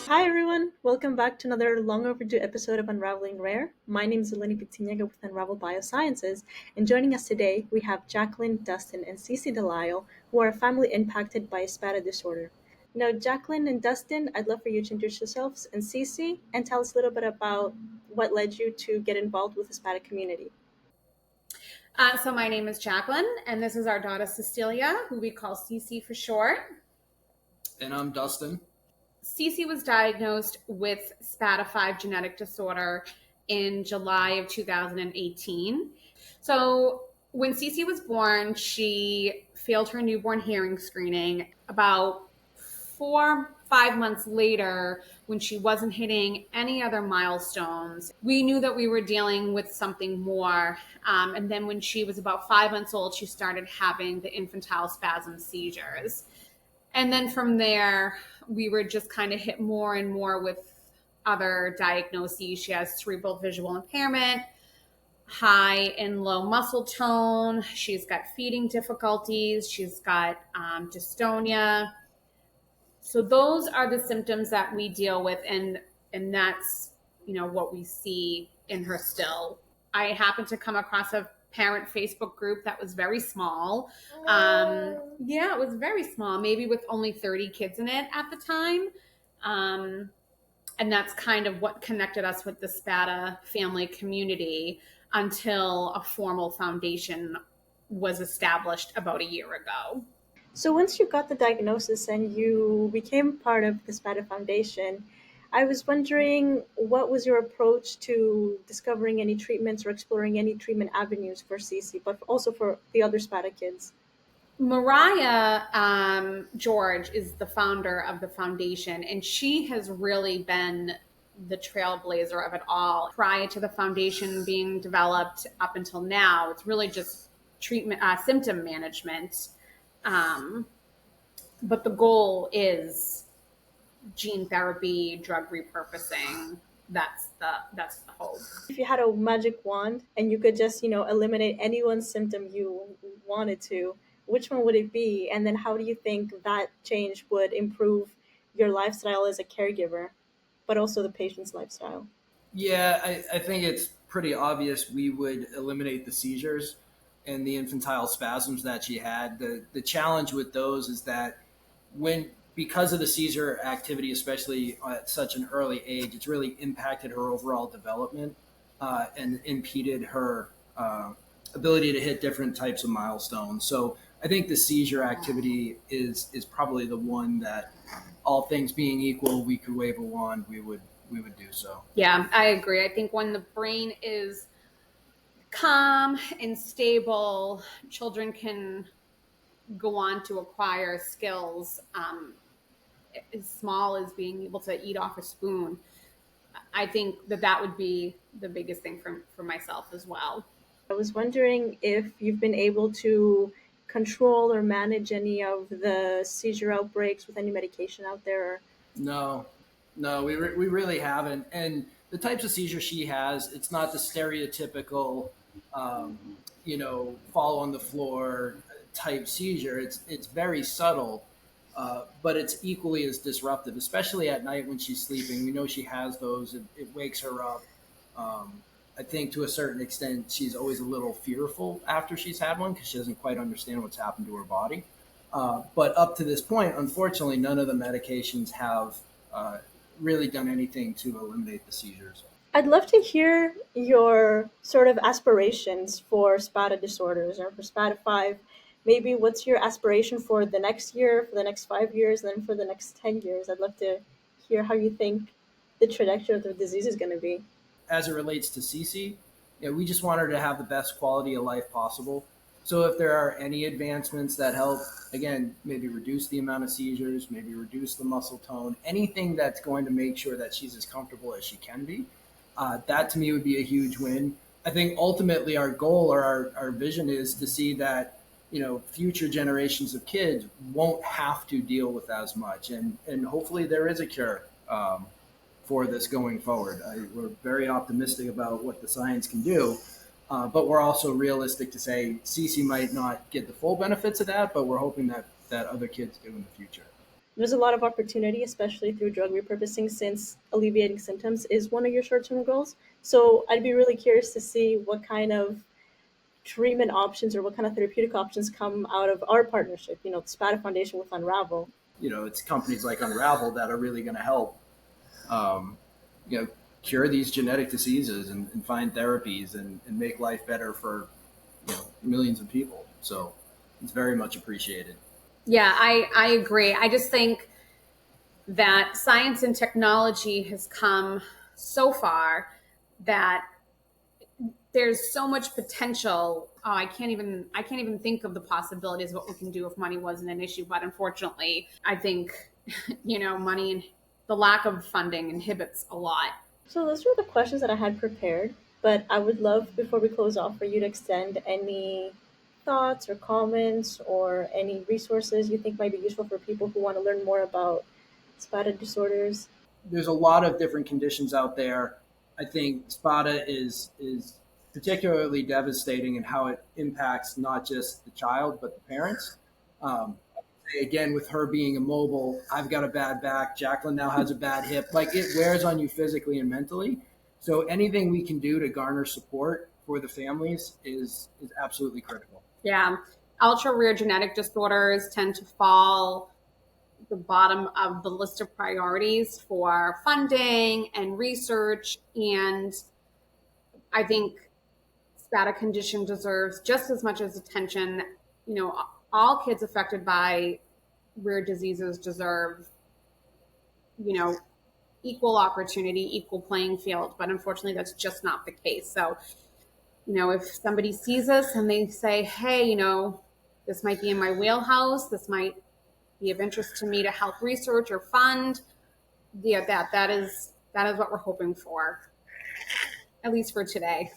Hi everyone, welcome back to another long overdue episode of Unraveling Rare. My name is Eleni Pitiniega with Unravel Biosciences, and joining us today we have Jaclynn, Dustin, and Cece Delisle, who are a family impacted by a SPATA disorder. Now, Jaclynn and Dustin, I'd love for you to introduce yourselves, and Cece, and tell us a little bit about what led you to get involved with the SPATA community. So my name is Jaclynn, and this is our daughter Cecilia, who we call Cece for short. And I'm Dustin. Cece was diagnosed with SPATA5 genetic disorder in July of 2018. So when Cece was born, she failed her newborn hearing screening. About 5 months later, when she wasn't hitting any other milestones, we knew that we were dealing with something more. And then when she was about 5 months old, she started having the infantile spasm seizures. And then from there, we were just kind of hit more and more with other diagnoses. She has cerebral visual impairment, high and low muscle tone. She's got feeding difficulties. She's got dystonia. So those are the symptoms that we deal with, and that's what we see in her still. I happened to come across a parent Facebook group that was very small. Yeah, it was very small, maybe with only 30 kids in it at the time. And that's kind of what connected us with the SPATA family community until a formal foundation was established about a year ago. So once you got the diagnosis and you became part of the SPATA Foundation, I was wondering what was your approach to discovering any treatments or exploring any treatment avenues for Cece, but also for the other SPATA kids? Mariah George is the founder of the foundation, and she has really been the trailblazer of it all. Prior to the foundation being developed up until now, it's really just treatment, symptom management. But the goal is gene therapy, drug repurposing. That's the hope. If you had a magic wand and you could just, eliminate anyone's symptom you wanted to, which one would it be? And then how do you think that change would improve your lifestyle as a caregiver, but also the patient's lifestyle? Yeah, I think it's pretty obvious we would eliminate the seizures and the infantile spasms that she had. The challenge with those is that because of the seizure activity, especially at such an early age, it's really impacted her overall development and impeded her ability to hit different types of milestones. So I think the seizure activity is probably the one that, all things being equal, we could wave a wand, we would do so. Yeah, I agree. I think when the brain is calm and stable, children can go on to acquire skills as small as being able to eat off a spoon. I think that would be the biggest thing for myself as well. I was wondering if you've been able to control or manage any of the seizure outbreaks with any medication out there. No, we really haven't. And the types of seizure she has, it's not the stereotypical, fall on the floor type seizure. It's very subtle, but it's equally as disruptive, especially at night when she's sleeping. We know she has those. It wakes her up. I think to a certain extent, she's always a little fearful after she's had one because she doesn't quite understand what's happened to her body. But up to this point, unfortunately, none of the medications have really done anything to eliminate the seizures. I'd love to hear your sort of aspirations for SPATA disorders or for SPATA5. Maybe what's your aspiration for the next year, for the next 5 years, and then for the next 10 years? I'd love to hear how you think the trajectory of the disease is going to be. As it relates to Cece, we just want her to have the best quality of life possible. So if there are any advancements that help, again, maybe reduce the amount of seizures, maybe reduce the muscle tone, anything that's going to make sure that she's as comfortable as she can be, that to me would be a huge win. I think ultimately our goal or our vision is to see that, future generations of kids won't have to deal with as much. And hopefully there is a cure for this going forward. We're very optimistic about what the science can do. But we're also realistic to say Cece might not get the full benefits of that, but we're hoping that other kids do in the future. There's a lot of opportunity, especially through drug repurposing, since alleviating symptoms is one of your short-term goals. So I'd be really curious to see what kind of treatment options or what kind of therapeutic options come out of our partnership, the SPATA Foundation with Unravel. It's companies like Unravel that are really going to help, um, you know, cure these genetic diseases and find therapies and make life better for millions of people. So it's very much appreciated. Yeah, I agree. I just think that science and technology has come so far that there's so much potential. Oh, I can't even think of the possibilities of what we can do if money wasn't an issue. But unfortunately, I think money and the lack of funding inhibits a lot. So those were the questions that I had prepared, but I would love, before we close off, for you to extend any thoughts or comments or any resources you think might be useful for people who want to learn more about SPATA disorders. There's a lot of different conditions out there. I think SPATA is particularly devastating in how it impacts not just the child but the parents. Um, Again, with her being immobile, I've got a bad back. Jaclynn now has a bad hip. Like, it wears on you physically and mentally. So anything we can do to garner support for the families is absolutely critical. Yeah, ultra rare genetic disorders tend to fall the bottom of the list of priorities for funding and research. And I think SPATA condition deserves just as much as attention. All kids affected by rare diseases deserve, you know, equal opportunity, equal playing field. But unfortunately, that's just not the case. So, if somebody sees us and they say, hey, this might be in my wheelhouse, this might be of interest to me to help research or fund, yeah, that is what we're hoping for, at least for today.